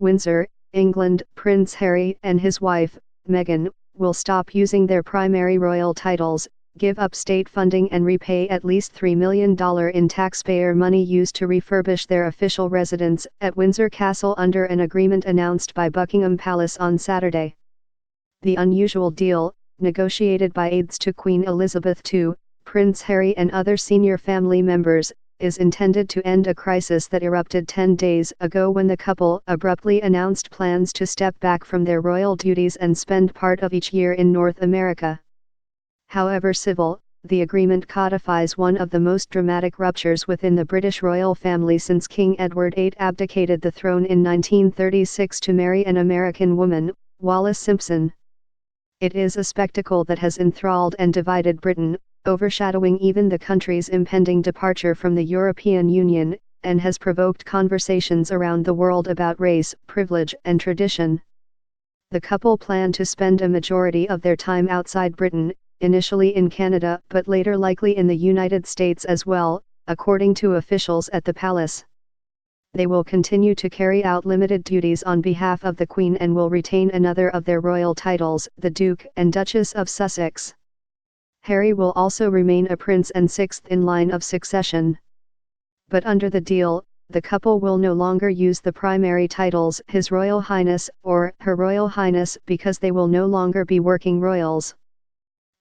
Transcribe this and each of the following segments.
Windsor, England. Prince Harry and his wife, Meghan, will stop using their primary royal titles, give up state funding and repay at least $3 million in taxpayer money used to refurbish their official residence at Windsor Castle under an agreement announced by Buckingham Palace on Saturday. The unusual deal, negotiated by aides to Queen Elizabeth II, Prince Harry and other senior family members, is intended to end a crisis that erupted 10 days ago when the couple abruptly announced plans to step back from their royal duties and spend part of each year in North America. However civil, the agreement codifies one of the most dramatic ruptures within the British royal family since King Edward VIII abdicated the throne in 1936 to marry an American woman, Wallis Simpson. It is a spectacle that has enthralled and divided Britain, overshadowing even the country's impending departure from the European Union, and has provoked conversations around the world about race, privilege and tradition. The couple plan to spend a majority of their time outside Britain, initially in Canada but later likely in the United States as well, according to officials at the palace. They will continue to carry out limited duties on behalf of the Queen and will retain another of their royal titles, the Duke and Duchess of Sussex. Harry will also remain a prince and sixth in line of succession. But under the deal, the couple will no longer use the primary titles His Royal Highness or Her Royal Highness because they will no longer be working royals.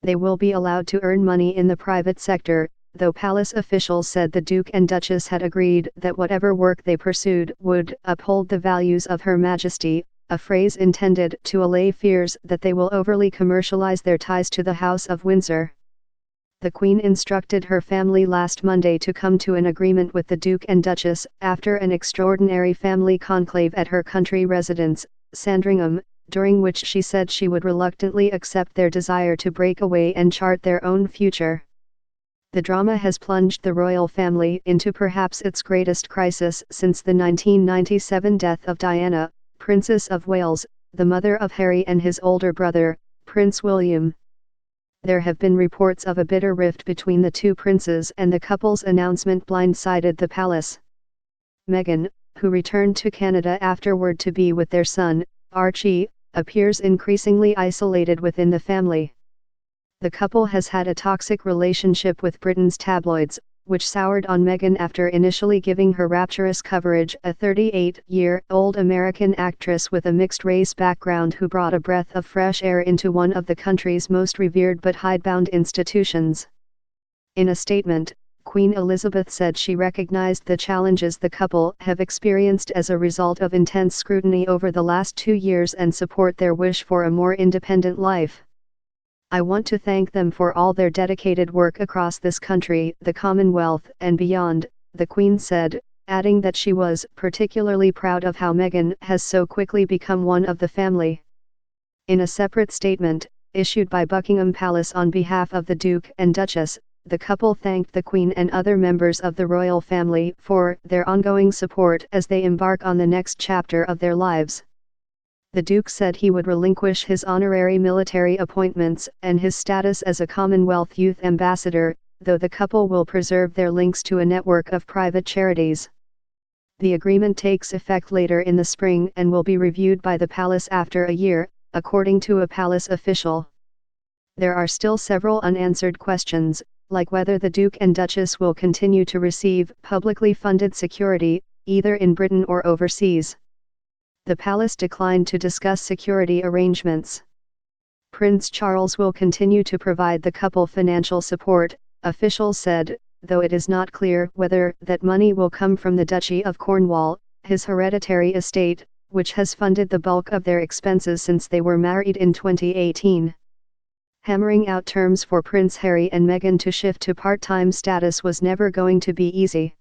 They will be allowed to earn money in the private sector, though palace officials said the Duke and Duchess had agreed that whatever work they pursued would uphold the values of Her Majesty, a phrase intended to allay fears that they will overly commercialize their ties to the House of Windsor. The Queen instructed her family last Monday to come to an agreement with the Duke and Duchess after an extraordinary family conclave at her country residence, Sandringham, during which she said she would reluctantly accept their desire to break away and chart their own future. The drama has plunged the royal family into perhaps its greatest crisis since the 1997 death of Diana, Princess of Wales, the mother of Harry and his older brother, Prince William. There have been reports of a bitter rift between the two princes and the couple's announcement blindsided the palace. Meghan, who returned to Canada afterward to be with their son, Archie, appears increasingly isolated within the family. The couple has had a toxic relationship with Britain's tabloids, which soured on Meghan after initially giving her rapturous coverage, a 38-year-old American actress with a mixed-race background who brought a breath of fresh air into one of the country's most revered but hidebound institutions. In a statement, Queen Elizabeth said she recognized the challenges the couple have experienced as a result of intense scrutiny over the last 2 years and support their wish for a more independent life. I want to thank them for all their dedicated work across this country, the Commonwealth and beyond, the Queen said, adding that she was particularly proud of how Meghan has so quickly become one of the family. In a separate statement, issued by Buckingham Palace on behalf of the Duke and Duchess, the couple thanked the Queen and other members of the royal family for their ongoing support as they embark on the next chapter of their lives. The Duke said he would relinquish his honorary military appointments and his status as a Commonwealth Youth Ambassador, though the couple will preserve their links to a network of private charities. The agreement takes effect later in the spring and will be reviewed by the palace after a year, according to a palace official. There are still several unanswered questions, like whether the Duke and Duchess will continue to receive publicly funded security, either in Britain or overseas. The palace declined to discuss security arrangements. Prince Charles will continue to provide the couple financial support, officials said, though it is not clear whether that money will come from the Duchy of Cornwall, his hereditary estate, which has funded the bulk of their expenses since they were married in 2018. Hammering out terms for Prince Harry and Meghan to shift to part-time status was never going to be easy.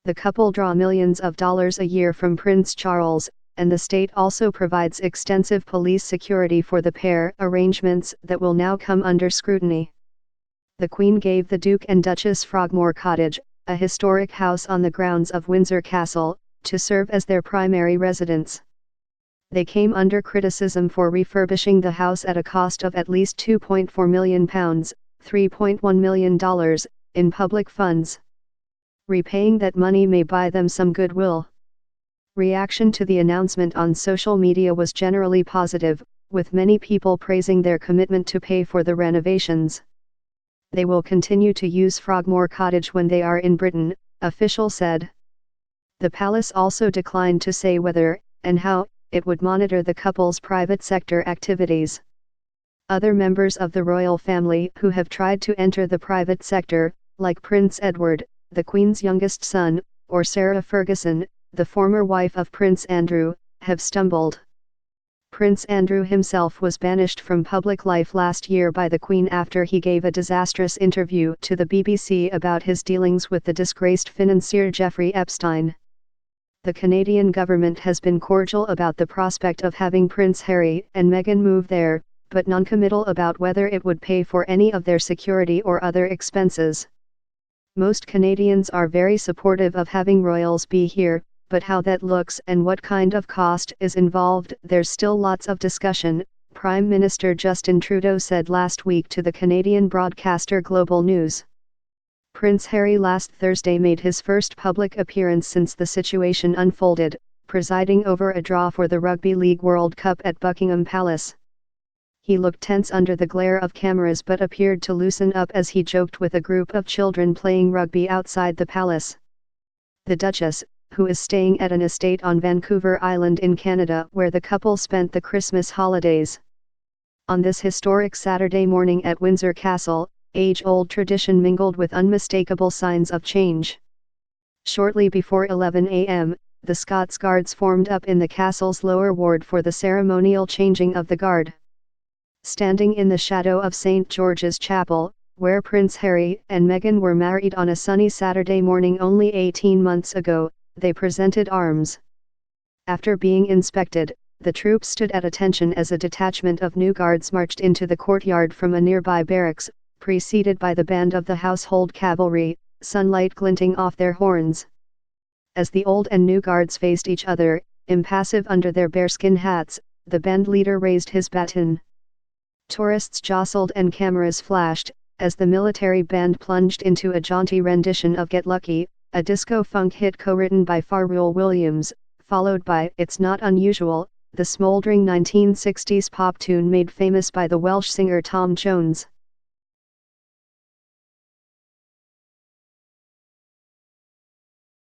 The couple draw millions of dollars a year from Prince Charles, and the state also provides extensive police security for the pair, arrangements that will now come under scrutiny. The Queen gave the Duke and Duchess Frogmore Cottage, a historic house on the grounds of Windsor Castle, to serve as their primary residence. They came under criticism for refurbishing the house at a cost of at least £2.4 million, $3.1 million, in public funds. Repaying that money may buy them some goodwill. Reaction to the announcement on social media was generally positive, with many people praising their commitment to pay for the renovations. They will continue to use Frogmore Cottage when they are in Britain, officials said. The palace also declined to say whether, and how, it would monitor the couple's private sector activities. Other members of the royal family who have tried to enter the private sector, like Prince Edward, the Queen's youngest son, or Sarah Ferguson, the former wife of Prince Andrew, have stumbled. Prince Andrew himself was banished from public life last year by the Queen after he gave a disastrous interview to the BBC about his dealings with the disgraced financier Jeffrey Epstein. The Canadian government has been cordial about the prospect of having Prince Harry and Meghan move there, but non-committal about whether it would pay for any of their security or other expenses. Most Canadians are very supportive of having royals be here, but how that looks and what kind of cost is involved, there's still lots of discussion, Prime Minister Justin Trudeau said last week to the Canadian broadcaster Global News. Prince Harry last Thursday made his first public appearance since the situation unfolded, presiding over a draw for the Rugby League World Cup at Buckingham Palace. He looked tense under the glare of cameras but appeared to loosen up as he joked with a group of children playing rugby outside the palace. The Duchess, who is staying at an estate on Vancouver Island in Canada where the couple spent the Christmas holidays. On this historic Saturday morning at Windsor Castle, age-old tradition mingled with unmistakable signs of change. Shortly before 11 a.m., the Scots Guards formed up in the castle's lower ward for the ceremonial changing of the guard. Standing in the shadow of St. George's Chapel, where Prince Harry and Meghan were married on a sunny Saturday morning only 18 months ago, they presented arms. After being inspected, the troops stood at attention as a detachment of new guards marched into the courtyard from a nearby barracks, preceded by the band of the household cavalry, sunlight glinting off their horns. As the old and new guards faced each other, impassive under their bearskin hats, the band leader raised his baton. Tourists jostled and cameras flashed, as the military band plunged into a jaunty rendition of Get Lucky, a disco-funk hit co-written by Pharrell Williams, followed by It's Not Unusual, the smoldering 1960s pop tune made famous by the Welsh singer Tom Jones.